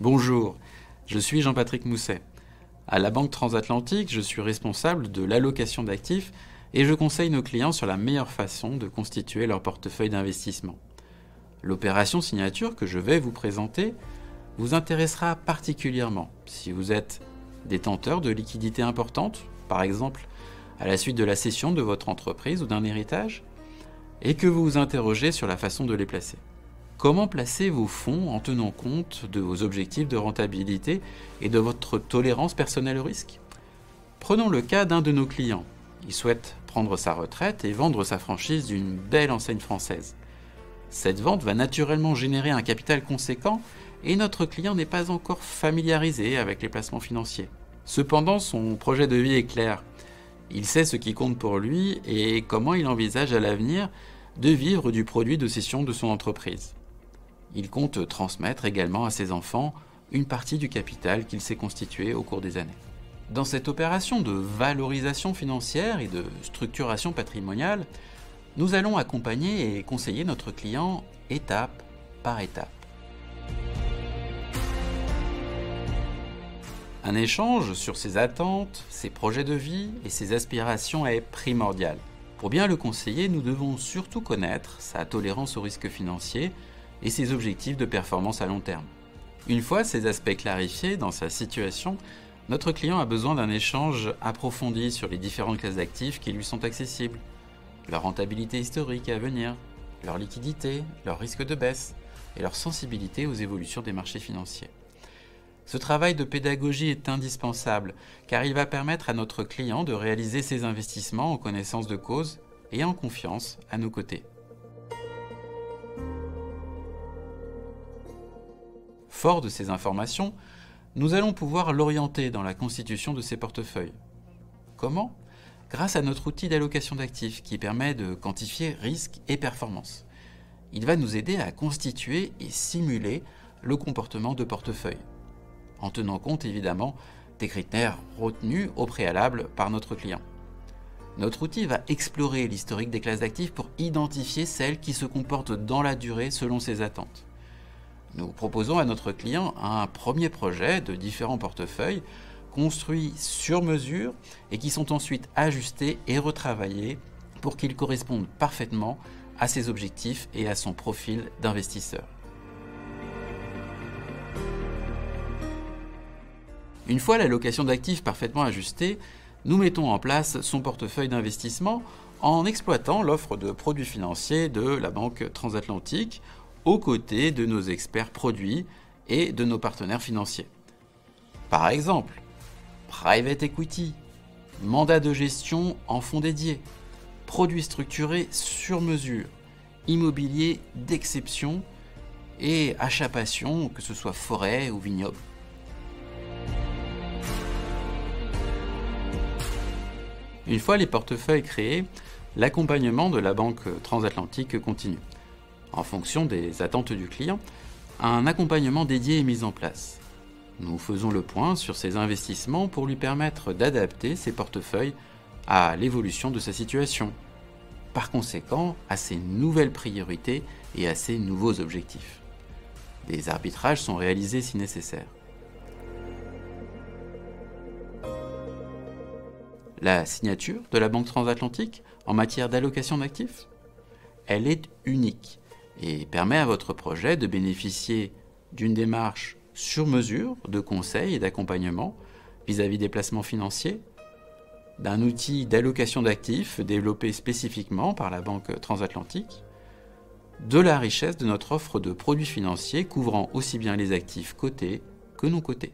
Bonjour, je suis Jean-Patrick Mousset. À la Banque Transatlantique, je suis responsable de l'allocation d'actifs et je conseille nos clients sur la meilleure façon de constituer leur portefeuille d'investissement. L'opération signature que je vais vous présenter vous intéressera particulièrement si vous êtes détenteur de liquidités importantes, par exemple à la suite de la cession de votre entreprise ou d'un héritage, et que vous vous interrogez sur la façon de les placer. Comment placer vos fonds en tenant compte de vos objectifs de rentabilité et de votre tolérance personnelle au risque? Prenons le cas d'un de nos clients. Il souhaite prendre sa retraite et vendre sa franchise d'une belle enseigne française. Cette vente va naturellement générer un capital conséquent et notre client n'est pas encore familiarisé avec les placements financiers. Cependant, son projet de vie est clair. Il sait ce qui compte pour lui et comment il envisage à l'avenir de vivre du produit de cession de son entreprise. Il compte transmettre également à ses enfants une partie du capital qu'il s'est constitué au cours des années. Dans cette opération de valorisation financière et de structuration patrimoniale, nous allons accompagner et conseiller notre client étape par étape. Un échange sur ses attentes, ses projets de vie et ses aspirations est primordial. Pour bien le conseiller, nous devons surtout connaître sa tolérance au risque financier et ses objectifs de performance à long terme. Une fois ces aspects clarifiés dans sa situation, notre client a besoin d'un échange approfondi sur les différentes classes d'actifs qui lui sont accessibles, leur rentabilité historique à venir, leur liquidité, leur risque de baisse et leur sensibilité aux évolutions des marchés financiers. Ce travail de pédagogie est indispensable car il va permettre à notre client de réaliser ses investissements en connaissance de cause et en confiance à nos côtés. Fort de ces informations, nous allons pouvoir l'orienter dans la constitution de ses portefeuilles. Comment? Grâce à notre outil d'allocation d'actifs qui permet de quantifier risque et performance. Il va nous aider à constituer et simuler le comportement de portefeuille, en tenant compte évidemment des critères retenus au préalable par notre client. Notre outil va explorer l'historique des classes d'actifs pour identifier celles qui se comportent dans la durée selon ses attentes. Nous proposons à notre client un premier projet de différents portefeuilles construits sur mesure et qui sont ensuite ajustés et retravaillés pour qu'ils correspondent parfaitement à ses objectifs et à son profil d'investisseur. Une fois l'allocation d'actifs parfaitement ajustée, nous mettons en place son portefeuille d'investissement en exploitant l'offre de produits financiers de la Banque Transatlantique aux côtés de nos experts produits et de nos partenaires financiers. Par exemple, private equity, mandat de gestion en fonds dédiés, produits structurés sur mesure, immobilier d'exception et achat passion, que ce soit forêt ou vignoble. Une fois les portefeuilles créés, l'accompagnement de la Banque Transatlantique continue. En fonction des attentes du client, un accompagnement dédié est mis en place. Nous faisons le point sur ses investissements pour lui permettre d'adapter ses portefeuilles à l'évolution de sa situation, par conséquent à ses nouvelles priorités et à ses nouveaux objectifs. Des arbitrages sont réalisés si nécessaire. La signature de la Banque Transatlantique en matière d'allocation d'actifs, elle est unique et permet à votre projet de bénéficier d'une démarche sur mesure de conseil et d'accompagnement vis-à-vis des placements financiers, d'un outil d'allocation d'actifs développé spécifiquement par la Banque Transatlantique, de la richesse de notre offre de produits financiers couvrant aussi bien les actifs cotés que non cotés.